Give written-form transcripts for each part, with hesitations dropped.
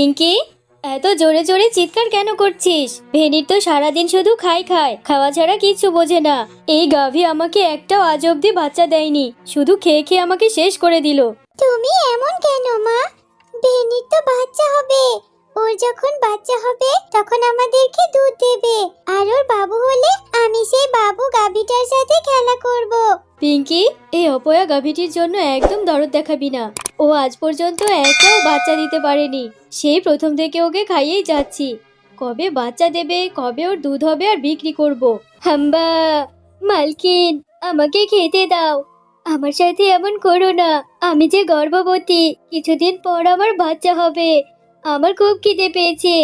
পিঙ্কি, এত জোরে জোরে চিৎকার কেন করছিস? ভেনির তো সারাদিন শুধু খায়, খাওয়া ছাড়া কিছু বোঝে না। এই গাভী আমাকে একটাও আজ অব্দি বাচ্চা দেয়নি, শুধু খেয়ে খেয়ে আমাকে শেষ করে দিল। তুমি এমন কেন মা? ভেনির তো বাচ্চা হবে। ওর যখন বাচ্চা হবে তখন আমাদেরকে দুধ দেবে, আর ওর বাবু হলে আমি সেই বাবু গাভীটার সাথে খেলা করব। পিঙ্কি, এই অপয়া গাভীটির জন্য একদম দরদ দেখাবি না। ও আজ পর্যন্ত একটাও বাচ্চা দিতে পারেনি। সেই প্রথম থেকে ওকে খাইয়েই যাচ্ছি। কবে বাচ্চা দেবে, কবে ওর দুধ হবে আর বিক্রি করব। হাম্বা, মালকিন, আমাকে খেতে দাও। আমার সাথে এমন করো না, আমি যে গর্ভবতী, কিছুদিন পর আমার বাচ্চা হবে। আমার খুব খিদে পেয়েছে,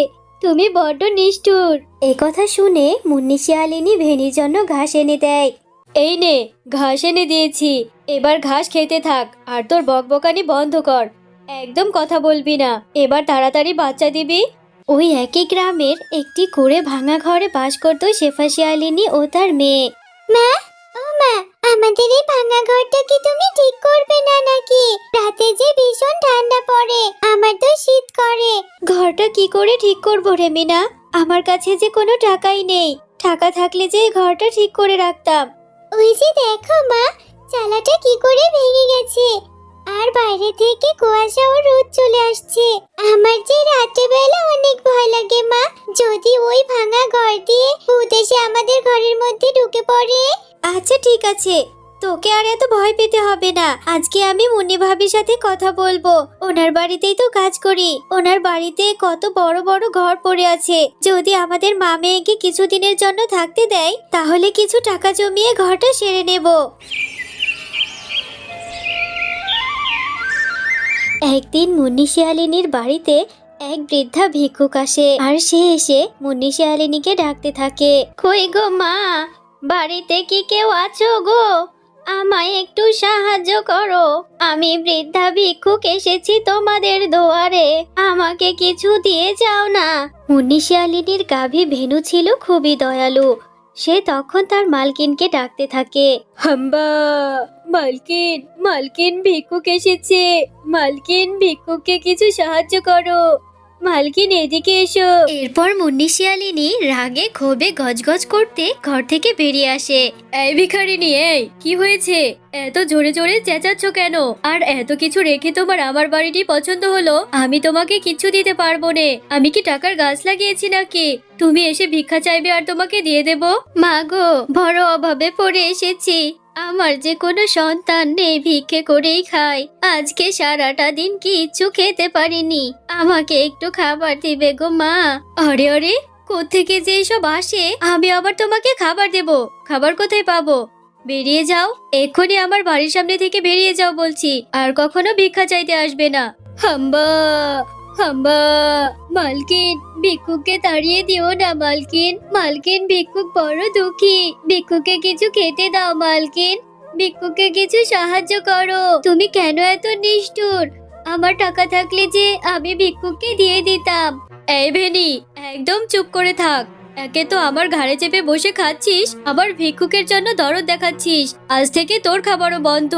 তুমি বড্ড নিষ্ঠুর। এই কথা শুনে মুন্নি শিয়ালিনী ভেনির জন্য ঘাস এনে দেয়। এই নে, ঘাস এনে দিয়েছি, এবার ঘাস খেতে থাক আর তোর বকবকানি বন্ধ কর। একদম কথা বলবি না, এবার তাড়াতাড়ি বাচ্চা দিবি। ওই একই গ্রামের একটি কুঁড়ে ভাঙা ঘরে বাস করত শেফা শিয়ালিনী ও তার মেয়ে। মা, ও মা, আমাদের এই ভাঙা ঘরটা কি তুমি ঠিক করবে না নাকি? রাতে যে ভীষণ ঠান্ডা পড়ে, আমার তো শীত করে। ঘরটা কি করে ঠিক করবো রে মিনা? আমার কাছে যে কোনো টাকাই নেই। টাকা থাকলে যে এই ঘরটা ঠিক করে রাখতাম। ওই যে দেখো মা, চালাটা কি করে ভেঙে গেছে, আর বাইরে থেকে কুয়াশা ও রোদ চলে আসছে। আমার যে রাত্রেবেলা অনেক ভয় লাগে মা, যদি ওই ভাঙা ঘর দিয়ে ভূত এসে আমাদের ঘরের মধ্যে ঢুকে পড়ে। আচ্ছা ঠিক আছে, তোকে আর এত ভয় পেতে হবে না। আজকে আমি মুন্নি ভাবির সাথে কথা বলবো। ওনার বাড়িতেই তো কাজ করি। ওনার বাড়িতে কত বড় বড় ঘর পড়ে আছে। যদি আমাদের মা মেয়েকে কিছুদিনের জন্য থাকতে দেয়, তাহলে কিছু টাকা জমিয়ে ঘরটা সেরে নেব। একদিন মুন্নি শিয়ালিনীর বাড়িতে এক বৃদ্ধা ভিক্ষুক আসে, আর সে এসে মুন্নি শিয়ালিনীকে ডাকতে থাকে। কই গো মা, বাড়িতে কি কেউ আছো গো? আমায় একটু সাহায্য করো। আমি বৃদ্ধা ভিক্ষুক এসেছি তোমাদের দুয়ারে, আমাকে কিছু দিয়ে যাও না। মুন্নি শিয়ালিনীর গাভী ভেনু ছিল খুবই দয়ালু। সে তখন তার মালকিনকে ডাকতে থাকে। হাম্বা, মালকিন, মালকিন ভিক্ষুক এসেছে। মালকিন, ভিক্ষুককে কিছু সাহায্য করো। মালকিন, এদিকে এসো। এরপর মুন্নি শিয়ালিনী রাগে ক্ষোভে গজগজ করতে ঘর থেকে বেরিয়ে আসে। এই ভিখারিনী, এই কি হয়েছে? এত জোরে জোরে চেঁচাচ্ছ কেন? আর এত কিছু রেখে তোমার আমার বাড়িটি পছন্দ হলো? আমি তোমাকে কিছু দিতে পারবো না। আমি কি টাকার গাছ লাগিয়েছি নাকি তুমি এসে ভিক্ষা চাইবে আর তোমাকে দিয়ে দেব? মা গো, বড় অভাবে পড়ে এসেছি। আমার যে কোনো সন্তান নেই, ভিক্ষে করেই খাই। আজকে সারাটা দিন কিচ্ছু খেতে পারিনি, আমাকে একটু খাবার দিবে গো মা। আরে আরে, কোত্থেকে যে এসব আসে? আমি আবার তোমাকে খাবার দেব? খাবার কোথায় পাবো? বেরিয়ে যাও, এক্ষুনি আমার বাড়ির সামনে থেকে বেরিয়ে যাও বলছি। আর কখনো ভিক্ষা চাইতে আসবে না। হাম্বা, হাম্বা, মালকিন, ভিক্ষুককে তাড়িয়ে দিও না মালকিন। মালকিন, ভিক্ষুক বড় দুঃখী। ভিক্ষুককে কিছু খেতে দাও মালকিন। ভিক্ষুককে কিছু সাহায্য করো। তুমি কেন এত নিষ্ঠুর? আমার টাকা থাকলে যে আমি ভিক্ষুককে দিয়ে দিতাম। এই ভেনি, একদম চুপ করে থাক। একে তো আমার ঘাড়ে চেপে বসে খাচ্ছিস, আবার ভিক্ষুকের জন্য দরদ দেখাচ্ছিস। আজ থেকে তোর খাবারও বন্ধ।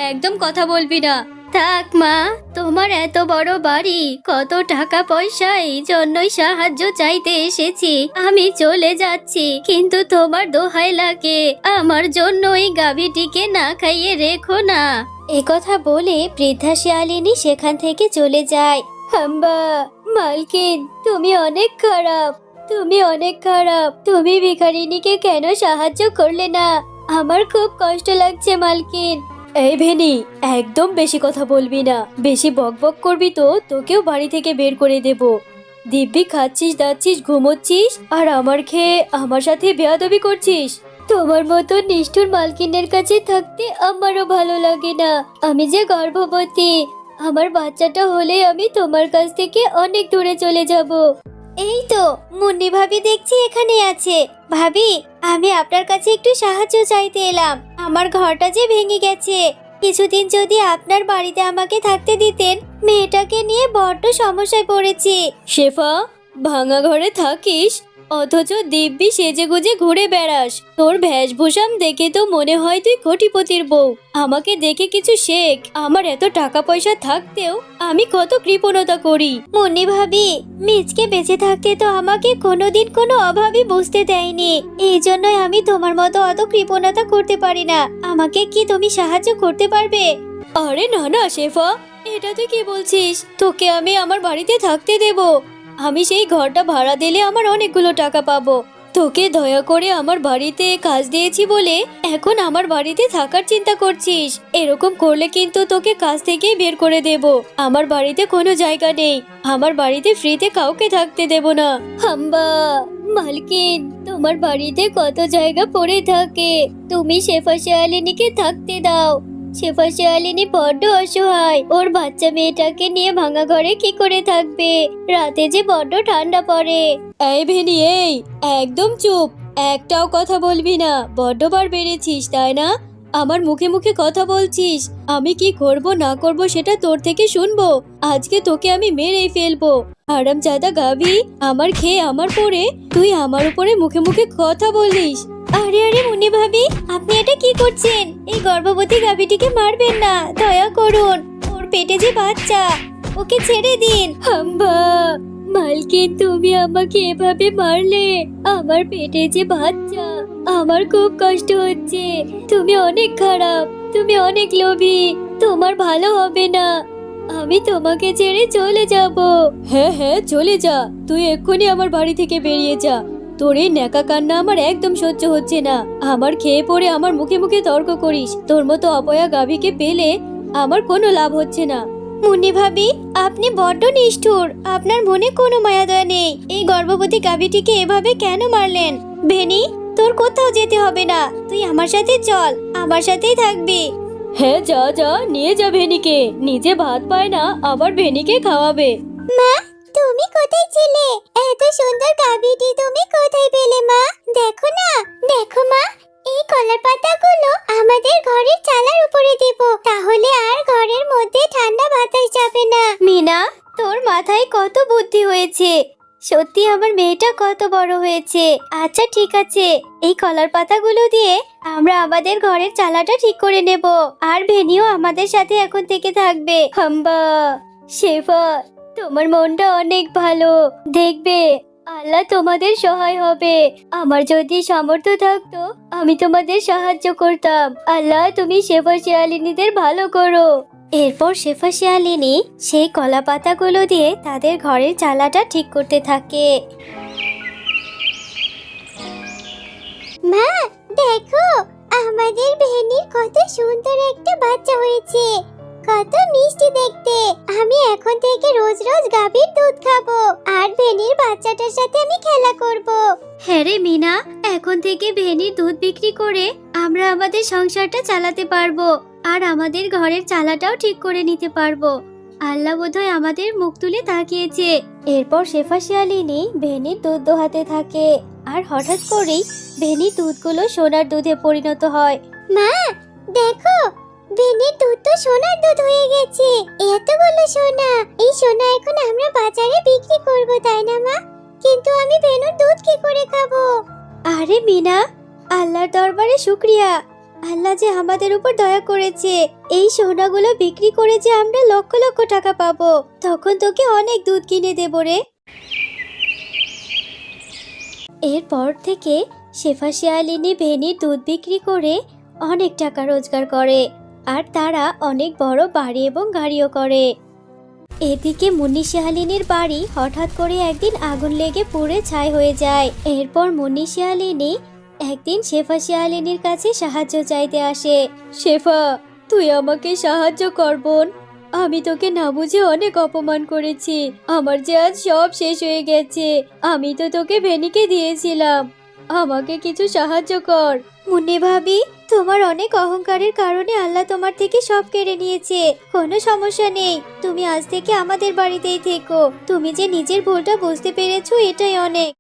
একদম কথা বলবি না। থাক মা, তোমার এত বড় বাড়ি, কত টাকা পয়সা, এই জন্যই সাহায্য চাইতে এসেছি। আমি চলে যাচ্ছি, কিন্তু তোমার দোহাই লাগে, আমার জন্য এই গাভীটিকে না খাইয়ে রেখো না। একথা বলে বৃদ্ধা শিয়ালিনী সেখান থেকে চলে যায়। হাম্বা, মালকিন, তুমি অনেক খারাপ। তুমি অনেক খারাপ। তুমি ভিখারিনীকে কেন সাহায্য করলে না? আমার খুব কষ্ট লাগছে মালকিন। এই ভেনি, একদম বেশি কথা বলবি না। বেশি বকবক করবি তো তোকেও বাড়ি থেকে বের করে দেব। দিব্যি খাচ্ছিস, দাচ্ছিস, ঘুমোচ্ছিস, আর আমার খেয়ে আমার সাথে বেয়াদবি করছিস। তোমার মতো নিষ্ঠুর মালকিনের কাছে থাকতে আমারও ভালো লাগে না। আমি যে গর্ভবতী, আমার বাচ্চাটা হলে আমি তোমার কাছ থেকে অনেক দূরে চলে যাব। এই তো মুন্নি ভাবি দেখছি এখানে আছে। ভাবি, আমি আপনার কাছে একটু সাহায্য চাইতে এলাম। আমার ঘরটা যে ভেঙে গেছে, কিছুদিন যদি আপনার বাড়িতে আমাকে থাকতে দিতেন, মেয়েটাকে নিয়ে বড্ড সমস্যায় পড়েছি। শেফা, ভাঙা ঘরে থাকিস? অথচ দিব্যি সেজেগুজে ঘুরে বেড়াস। তোর বেশভূষাম দেখে তো মনে হয় তুই কোটিপতির বউ। আমাকে দেখে কিছু শেখ। আমার এত টাকা পয়সা থাকতেও আমি কত কৃপণতা করি। মুন্নি ভাবি, মিচকে বেঁচে থাকতে তো আমাকে কোনোদিন কোনো অভাবই বুঝতে দেয়নি। এই জন্যই আমি তোমার মতো অত কৃপণতা করতে পারি না। আমাকে কি তুমি সাহায্য করতে পারবে? আরে না না শেফা, এটা তুই কি বলছিস? তোকে আমি আমার বাড়িতে থাকতে দেব। আমি সেই ঘরটা ভাড়া দিলে আমার অনেকগুলো টাকা পাবো। তোকে দয়া করে আমার বাড়িতে কাজ দিয়েছি বলে এখন আমার বাড়িতে থাকার চিন্তা করছিস। এরকম করলে কিন্তু তোকে কাজ থেকেই বের করে দেব। আমার বাড়িতে কোনো জায়গা নেই। আমার বাড়িতে ফ্রিতে কাউকে থাকতে দেব না। হাম্বা, মালকিন, তোমার বাড়িতে কত জায়গা পড়ে থাকে। তুমি শেফা শিয়ালিনীকে থাকতে দাও। শেফা শিয়ালিনী বড্ড অসহায়। ওর বাচ্চা মেয়েটাকে নিয়ে ভাঙা ঘরে কি করে থাকবে? রাতে যে বড্ড ঠান্ডা পড়ে। এই ভেনি, এই একদম চুপ। একটাও কথা বলবি না। বড্ডবার বেড়েছিস তাই না? আমার মুখে মুখে কথা বলছিস। আমি কি করব না করব সেটা তোর থেকে শুনবো। আজকে তোকে আমি মেরেই ফেলবো। হারামজাদা গাভী, আমার খেয়ে আমার পরে তুই আমার উপরে মুখে মুখে কথা বলিস। আরে আরে মুন্নি ভাবি, আপনি এটা কি করছেন? এই গর্ভবতী গাভীটিকে মারবেন না, দয়া করুন। ওর পেটে যে বাচ্চা, ওকে ছেড়ে দিন। হাম্বা, মালকিন তুমি আমাকে এভাবে মারলে। আমার পেটে যে বাচ্চা, আমার খুব কষ্ট হচ্ছে। তুমি অনেক খারাপ, তুমি অনেক লোভী। তোমার ভালো হবে না। আমি তোমাকে ছেড়ে চলে যাব। হ্যাঁ হ্যাঁ, চলে যা। তুই এক্ষুনি আমার বাড়ি থেকে বেরিয়ে যা। তোর এই ন্যাকা কান্না আমার একদম সহ্য হচ্ছে না। আমার খেয়ে পড়ে আমার মুখে মুখে তর্ক করিস। তোর মতো অপয়া গাভীকে পেলে আমার কোনো লাভ হচ্ছে না। মুন্নি ভাবি, আপনি বড্ড নিষ্ঠুর। আপনার মনে কোনো মায়া দয়া নেই। এই গর্ভবতী গাভীটিকে এভাবে কেন মারলেন? ভেনি, তোর কোথাও যেতে হবে না। তুই আমার সাথে চল, আমার সাথেই থাকবি। হ্যাঁ যা যা, নিয়ে যা ভেনিকে। নিজে ভাত পায় না, আবার ভেনিকে খাওয়াবে। মা, তুমি কোথায় ছিলে? এত সুন্দর গাভীটি তুমি কোথায় পেলে মা? দেখো না, দেখো মা, এই কলার পাতাগুলো আমাদের ঘরের চালার উপরে দেব। তাহলে আর ঘরের মধ্যে ঠান্ডা বাতাস যাবে না। মিনা, তোর মাথায় কত বুদ্ধি হয়েছে। সত্যি আমার মেয়েটা কত বড় হয়েছে। আচ্ছা ঠিক আছে, এই কলার পাতাগুলো দিয়ে আমরা আমাদের ঘরের চালাটা ঠিক করে নেব। আর ভেনিও আমাদের সাথে এখন থেকে থাকবে। হাম্বা, শেফা, তোমার মনটা অনেক ভালো। দেখবে আল্লাহ তোমাদের সহায় হবে। আমার যদি সামর্থ্য থাকতো আমি তোমাদের সাহায্য করতাম। আল্লাহ তুমি শেফা শিয়ালিনীদের ভালো করো। এরপর শেফা শিয়ালিনী সেই কলা পাতাগুলো দিয়ে তাদের ঘরের চালাটা ঠিক করতে থাকে। মা, দেখো, আমাদের ভেনির কত সুন্দর একটা বাচ্চা হয়েছে। কত মিষ্টি দেখতে। আমি এখন থেকে রোজ রোজ গাভীর দুধ খাবো আর ভেনির বাচ্চাটার সাথে আমি খেলা করব। হ্যাঁ রে মিনা, এখন থেকে ভেনির দুধ বিক্রি করে আমরা আমাদের সংসারটা চালাতে পারবো আর আমাদের ঘরের চালাটাও ঠিক করে নিতে পারবো। আল্লাহ বোধহয় আমাদের মুখ তুলে তাকিয়েছে। এরপর শেফা শিয়ালিনী ভেনির দুধ দোহাতে থাকে আর হঠাৎ করেই ভেনির দুধগুলো সোনার দুধে পরিণত হয়। মা, দেখো, ভেনির দুধ তো সোনার দুধ হয়ে গেছে। এতগুলো সোনা, এই সোনা এখন আমরা বাজারে বিক্রি করব, তাই না মা? কিন্তু আমি ভেনুর দুধ কি করে খাবো? আরে মিনা, আল্লাহর দরবারে শুকরিয়া। আল্লাহ যে আমাদের উপর দয়া করেছে। এই সোনাগুলো বিক্রি করে যে আমরা লক্ষ লক্ষ টাকা পাবো। তখন তোকে অনেক দুধ কিনে দেব রে। এরপর থেকে শেফা শিয়ালিনী ভেনির দুধ বিক্রি করে অনেক টাকা রোজগার করে আর তারা অনেক বড় বাড়ি এবং গাড়িও করে। এদিকে মুন্নি শিয়ালিনীর বাড়ি হঠাৎ করে একদিন আগুন লেগে পুড়ে ছাই হয়ে যায়। এরপর মুন্নি শিয়ালিনী একদিন শেফা শিয়ালিনীর কাছে সাহায্য চাইতে আসে। শেফা, তুই আমাকে সাহায্য কর বোন। আমি তোকে না বুঝে অনেক অপমান করেছি। আমার যে আজ সব শেষ হয়ে গেছে। আমি তো তোকে ভেনিকে দিয়েছিলাম। আমাকে কিছু সাহায্য কর। মুন্নি ভাবি, তোমার অনেক অহংকারের কারণে আল্লাহ তোমার থেকে সব কেড়ে নিয়েছে। কোনো সমস্যা নেই, তুমি আজ থেকে আমাদের বাড়িতেই থেকো। তুমি যে নিজের ভুলটা বুঝতে পেরেছো, এটাই অনেক।